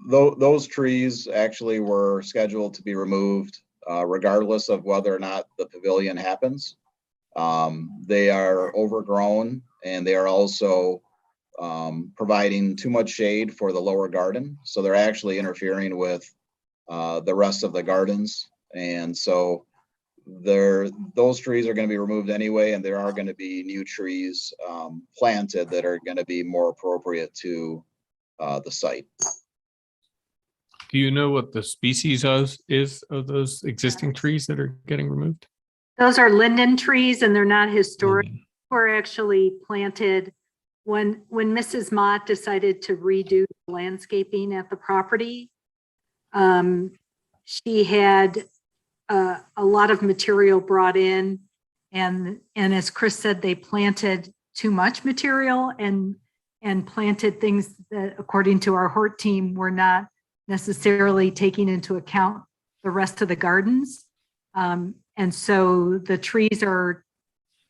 those trees actually were scheduled to be removed regardless of whether or not the pavilion happens. They are overgrown and they are also providing too much shade for the lower garden. So they're actually interfering with the rest of the gardens. And so those trees are going to be removed anyway, and there are going to be new trees planted that are going to be more appropriate to the site. Do you know what the species is of those existing trees that are getting removed? Those are linden trees and they're not historic. Linden. Were actually planted when Mrs. Mott decided to redo the landscaping at the property. She had a lot of material brought in, and as Chris said, they planted too much material and planted things that, according to our Hort team, were not necessarily taking into account the rest of the gardens. And so the trees are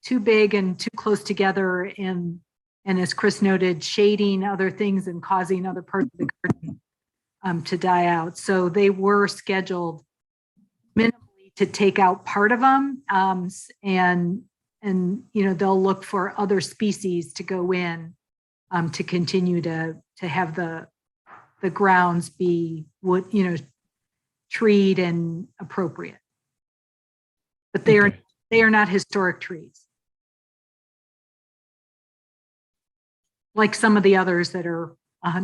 too big and too close together, and as Chris noted, shading other things and causing other parts of the garden to die out. So they were scheduled minimally to take out part of them, and they'll look for other species to go in to continue to have the grounds be treed and appropriate. But they are not historic trees, like some of the others that are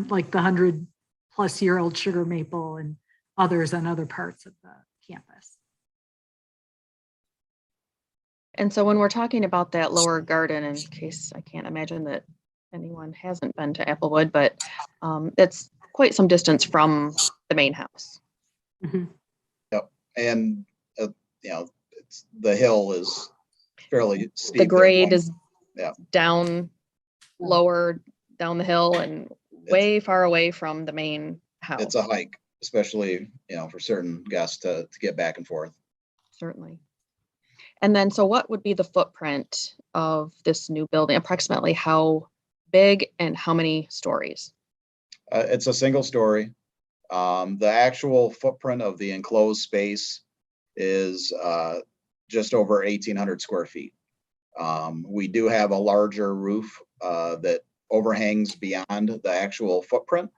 like the 100-plus-year-old sugar maple and others on other parts of the campus. And so when we're talking about that lower garden, in case I can't imagine that anyone hasn't been to Applewood, but it's quite some distance from the main house. Mm-hmm. Yep. And, the hill is fairly steep. The grade is yeah. down, lower down the hill and way far away from the main house. It's a hike, especially, for certain guests to get back and forth. Certainly. And then, so what would be the footprint of this new building? Approximately how big and how many stories? It's a single story. The actual footprint of the enclosed space is just over 1,800 square feet. We do have a larger roof that overhangs beyond the actual footprint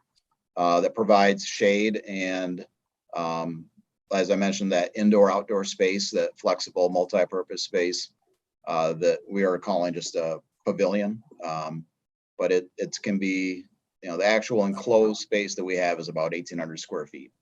that provides shade and, as I mentioned, that indoor-outdoor space, that flexible multi-purpose space that we are calling just a pavilion. But it can be, the actual enclosed space that we have is about 1,800 square feet.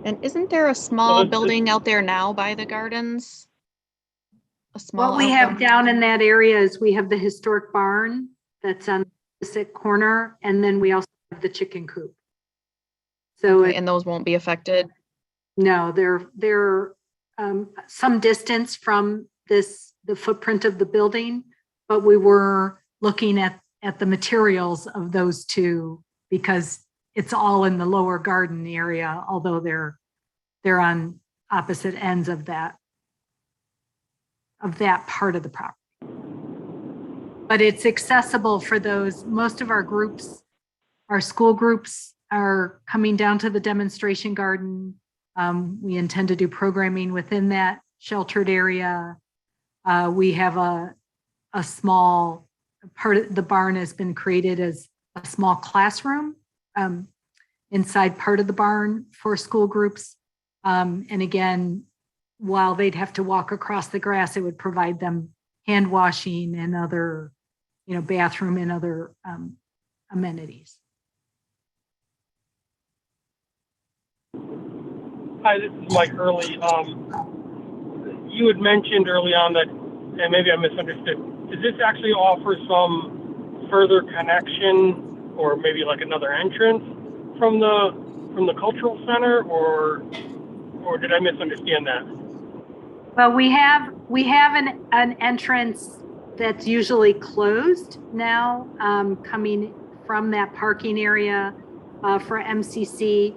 And isn't there a small building out there now by the gardens? A small. What we have down in that area is we have the historic barn that's on the opposite corner, and then we also have the chicken coop. So Okay, and those won't be affected? No, they're some distance from the footprint of the building, but we were looking at the materials of those two because it's all in the lower garden area, although they're on opposite ends of that part of the property. But it's accessible for those. Most of our groups, our school groups, are coming down to the demonstration garden. We intend to do programming within that sheltered area. We have a small part of the barn has been created as a small classroom inside part of the barn for school groups. And again, while they'd have to walk across the grass, it would provide them hand washing and other, bathroom and other amenities. Hi, this is Mike Hurley. You had mentioned early on that, and maybe I misunderstood, does this actually offer some further connection or maybe like another entrance from the cultural center, or did I misunderstand that? Well, we have an entrance that's usually closed now, coming from that parking area for MCC.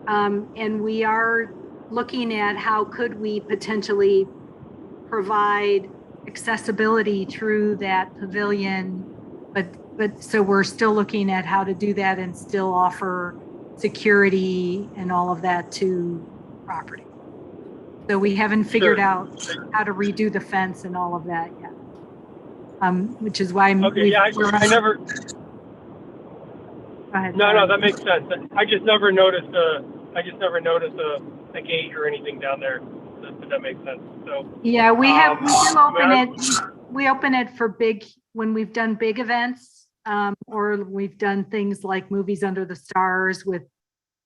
And we are looking at how could we potentially provide accessibility through that pavilion. But so we're still looking at how to do that and still offer security and all of that to property. So we haven't figured out how to redo the fence and all of that yet. Which is why Okay, yeah, I never, Go ahead, no, sorry. that makes sense. I just never noticed a gate or anything down there. That makes sense. So Yeah, we do open Matt? it. We open it for when we've done big events, or we've done things like Movies Under the Stars with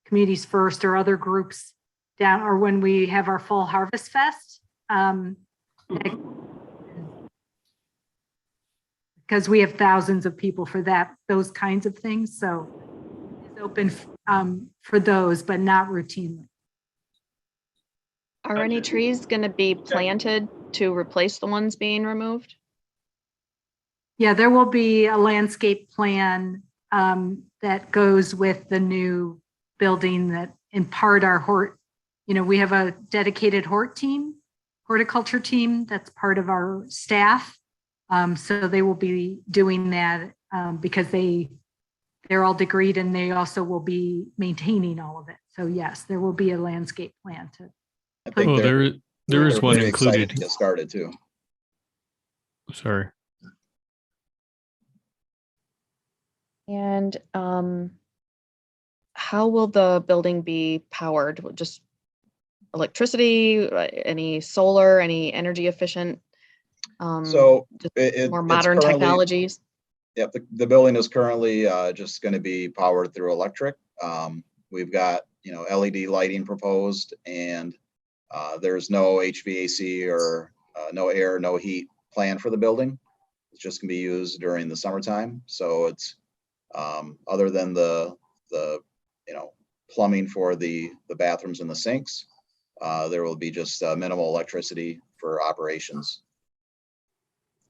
Communities First or other groups down, or when we have our Fall Harvest Fest. Because we have thousands of people for those kinds of things. So it's open for those, but not routinely. Are any trees going to be planted to replace the ones being removed? Yeah, there will be a landscape plan that goes with the new building that in part we have a dedicated horticulture team that's part of our staff. So they will be doing that because they're all degreed and they also will be maintaining all of it. So yes, there will be a landscape plan to. I think Well, there is they're one very excited included. to get started too. Sorry. And how will the building be powered? Just electricity, any solar, any energy efficient? So just more it's modern currently- technologies? Yep, the building is currently just going to be powered through electric. We've got, LED lighting proposed, and there's no HVAC or no air, no heat planned for the building. It's just going to be used during the summertime. So it's other than the plumbing for the bathrooms and the sinks, there will be just minimal electricity for operations.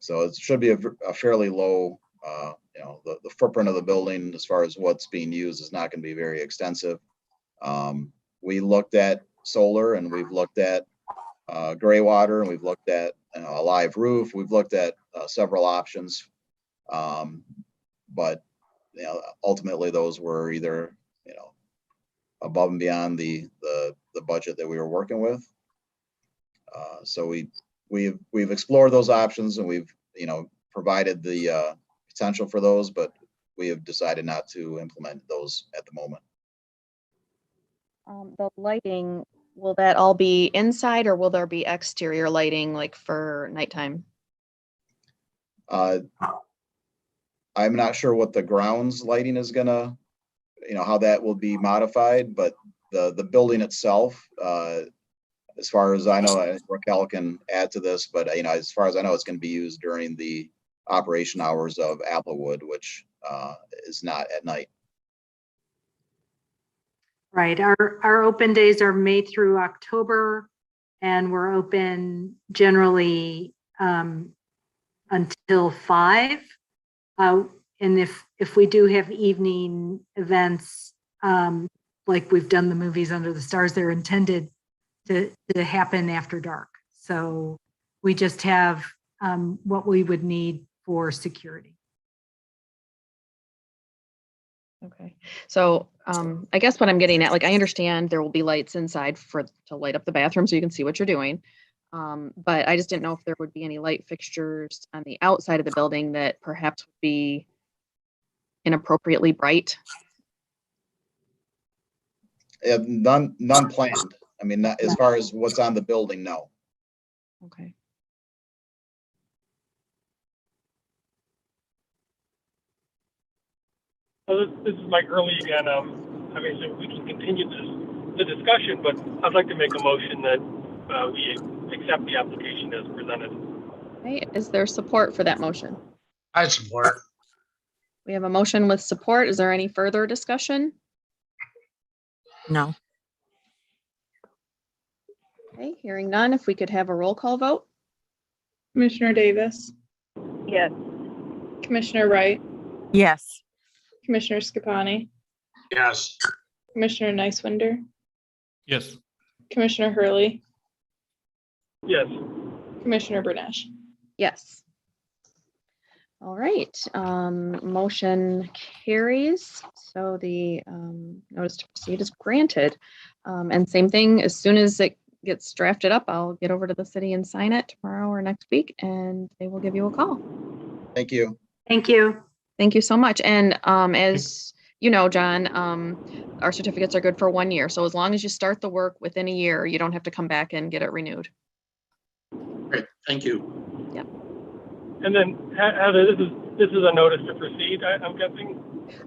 So it should be a fairly low, the footprint of the building as far as what's being used is not going to be very extensive. We looked at solar and we've looked at gray water and we've looked at a live roof. We've looked at several options. But ultimately those were either, above and beyond the budget that we were working with. So we've explored those options and we've, provided the potential for those, but we have decided not to implement those at the moment. The lighting, will that all be inside or will there be exterior lighting like for nighttime? I'm not sure what the grounds lighting is gonna, how that will be modified, but the building itself, as far as I know, Raquel can add to this, but as far as I know, it's going to be used during the operation hours of Applewood, which is not at night. Right. Our open days are May through October, and we're open generally until 5. And if we do have evening events, like we've done the Movies Under the Stars, they're intended to happen after dark. So we just have what we would need for security. Okay, so I guess what I'm getting at, like, I understand there will be lights inside to light up the bathroom so you can see what you're doing. But I just didn't know if there would be any light fixtures on the outside of the building that perhaps would be inappropriately bright. None planned. I mean, not, as far as what's on the building, no. Okay. So this is Mike Hurley again. Obviously, we can continue the discussion, but I'd like to make a motion that we accept the application as presented. Okay, is there support for that motion? I support. We have a motion with support. Is there any further discussion? No. Okay, hearing none, if we could have a roll call vote. Commissioner Davis, Yes. Commissioner Wright, Yes. Commissioner Scapani, Yes. Commissioner Nicewinder, Yes. Commissioner Hurley, Yes. Commissioner Bernash. Yes. All right, motion carries. So the notice to proceed is granted. And same thing, as soon as it gets drafted up, I'll get over to the city and sign it tomorrow or next week, and they will give you a call. Thank you. Thank you. Thank you so much. And as you know, John, our certificates are good for 1 year. So as long as you start the work within a year, you don't have to come back and get it renewed. Great, thank you. And then Heather, this is a notice to proceed, I'm guessing?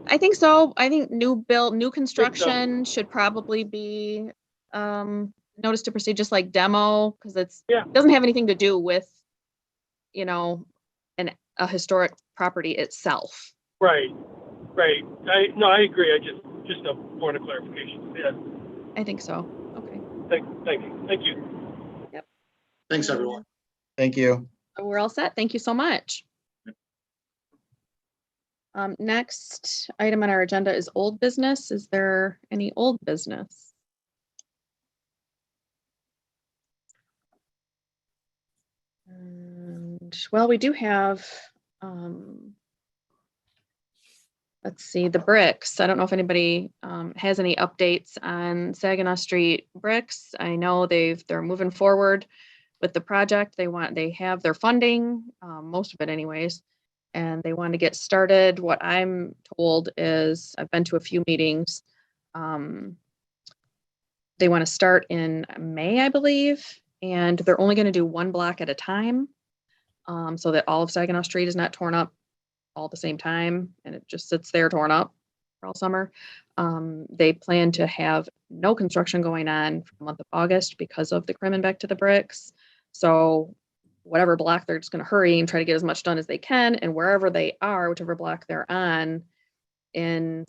I think so. I think new construction should probably be notice to proceed, just like demo, because it doesn't have anything to do with, you know, a historic property itself. Right. I agree. Just a point of clarification. Yeah. I think so. Okay. Thank you. Yep. Thanks, everyone. Thank you. We're all set. Thank you so much. Next item on our agenda is old business. Is there any old business? And, well, we do have, let's see, the bricks. I don't know if anybody has any updates on Saginaw Street bricks. I know they're moving forward with the project. They have their funding, most of it anyways, and they want to get started. What I'm told is, I've been to a few meetings. They want to start in May, I believe, and they're only going to do one block at a time, so that all of Saginaw Street is not torn up all at the same time and it just sits there torn up for all summer. They plan to have no construction going on for the month of August because of the Back to the bricks. So whatever block, they're just going to hurry and try to get as much done as they can. And wherever they are, whichever block they're on in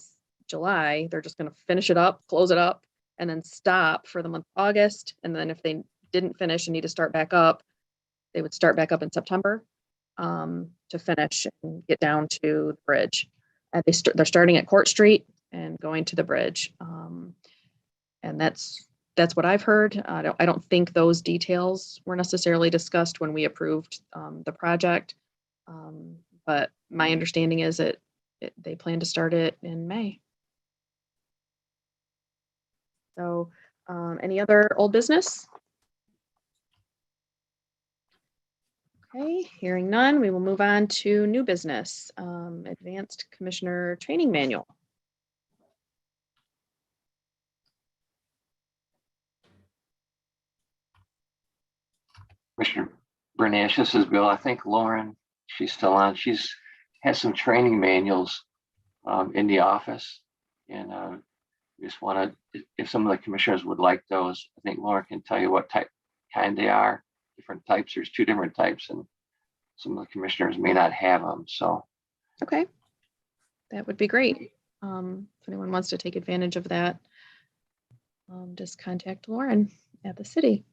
July, they're just going to finish it up, close it up, and then stop for the month of August. And then if they didn't finish and need to start back up, they would start back up in September to finish and get down to the bridge. They're starting at Court Street and going to the bridge. And that's what I've heard. I don't think those details were necessarily discussed when we approved the project. But my understanding is that they plan to start it in May. So any other old business? Okay, hearing none, we will move on to new business, Advanced Commissioner Training Manual. Commissioner Bernash, this is Bill. I think Lauren, she's still on. She's has some training manuals in the office. And we just want to, if some of the commissioners would like those, I think Lauren can tell you what kind they are. Different types. There's 2 different types, and some of the commissioners may not have them. So, okay, that would be great. If anyone wants to take advantage of that, just contact Lauren at the city.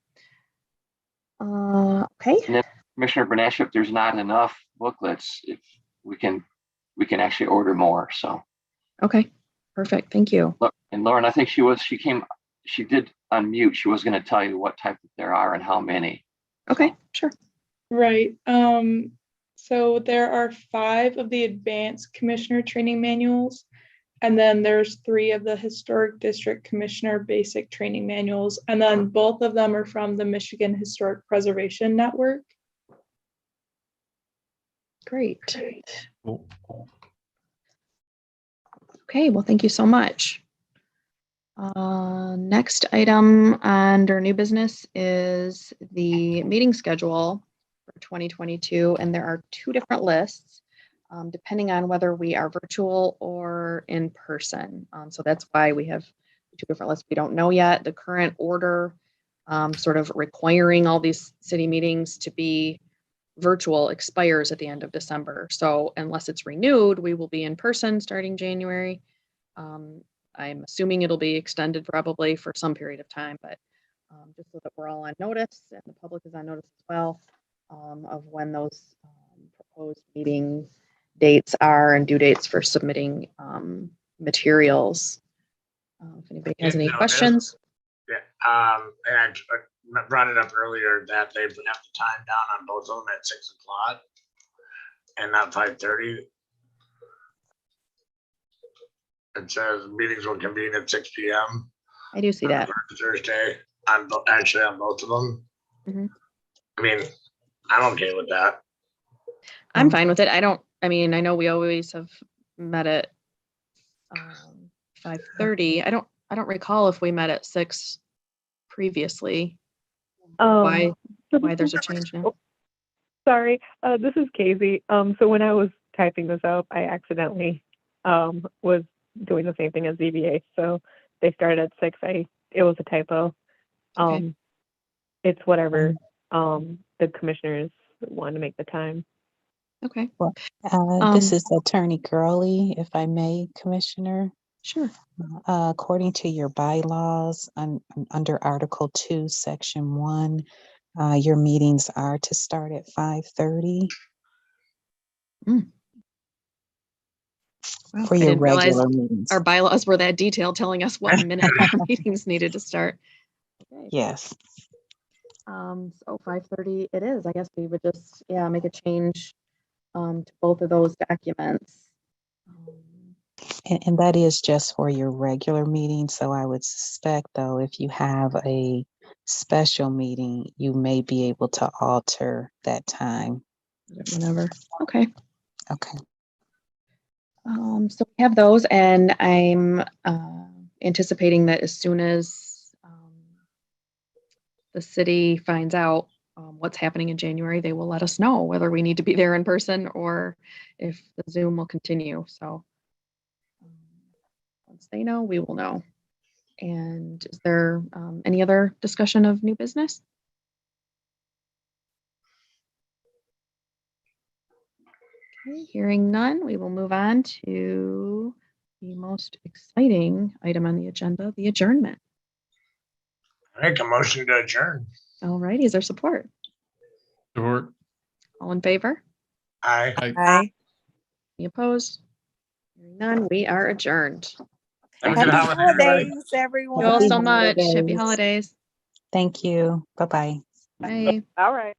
Okay. And then Commissioner Bernash, if there's not enough booklets, if we can actually order more. So. Okay, perfect. Thank you. And Lauren, I think she did unmute. She was going to tell you what type there are and how many. Okay, sure. Right. So there are 5 of the advanced commissioner training manuals, and then there's 3 of the historic district commissioner basic training manuals, and then both of them are from the Michigan Historic Preservation Network. Great. Okay, well, thank you so much. Next item under new business is the meeting schedule for 2022, and there are 2 different lists depending on whether we are virtual or in person. So that's why we have 2 different lists. We don't know yet. The current order sort of requiring all these city meetings to be virtual expires at the end of December. So unless it's renewed, we will be in person starting January. I'm assuming it'll be extended probably for some period of time, but just so that we're all on notice and the public is on notice as well, of when those proposed meeting dates are and due dates for submitting materials. If anybody has any questions. Yeah, and I brought it up earlier that they have the time down on both of them at 6 o'clock and not 5:30. It says meetings will convene at 6 p.m. I do see that. Thursday, actually on both of them. Mhm. I mean, I'm okay with that. I'm fine with it. I mean, I know we always have met at 5:30. I don't recall if we met at 6 previously. Why there's a change now? Sorry, this is Casey. So when I was typing this up, I accidentally was doing the same thing as ZBA. So they started at 6. It was a typo. Okay. It's whatever the commissioners want to make the time. Okay. This is Attorney Gurley, if I may, Commissioner. Sure. According to your bylaws, under Article 2, Section 1, your meetings are to start at 5:30 Wow, for I your didn't realize regular meetings. our bylaws were that detailed, telling us what minute our meetings needed to start. Okay. Yes. So 5:30 it is. I guess we would just, make a change to both of those documents. And that is just for your regular meeting. So I would suspect, though, if you have a special meeting, you may be able to alter that time. Whenever. Okay. Okay. So we have those, and I'm anticipating that as soon as the city finds out what's happening in January, they will let us know whether we need to be there in person or if the Zoom will continue. So once they know, we will know. And is there any other discussion of new business? Okay, hearing none, we will move on to the most exciting item on the agenda, the adjournment. I make a motion to adjourn. All right, is there support? Support. All in favor? Aye. Aye. Any opposed? Hearing none, we are adjourned. Have a Happy good holiday, everybody. holidays, Thank everyone. you all so Happy much. Happy holidays. holidays. Thank you. Bye-bye. Bye. All right.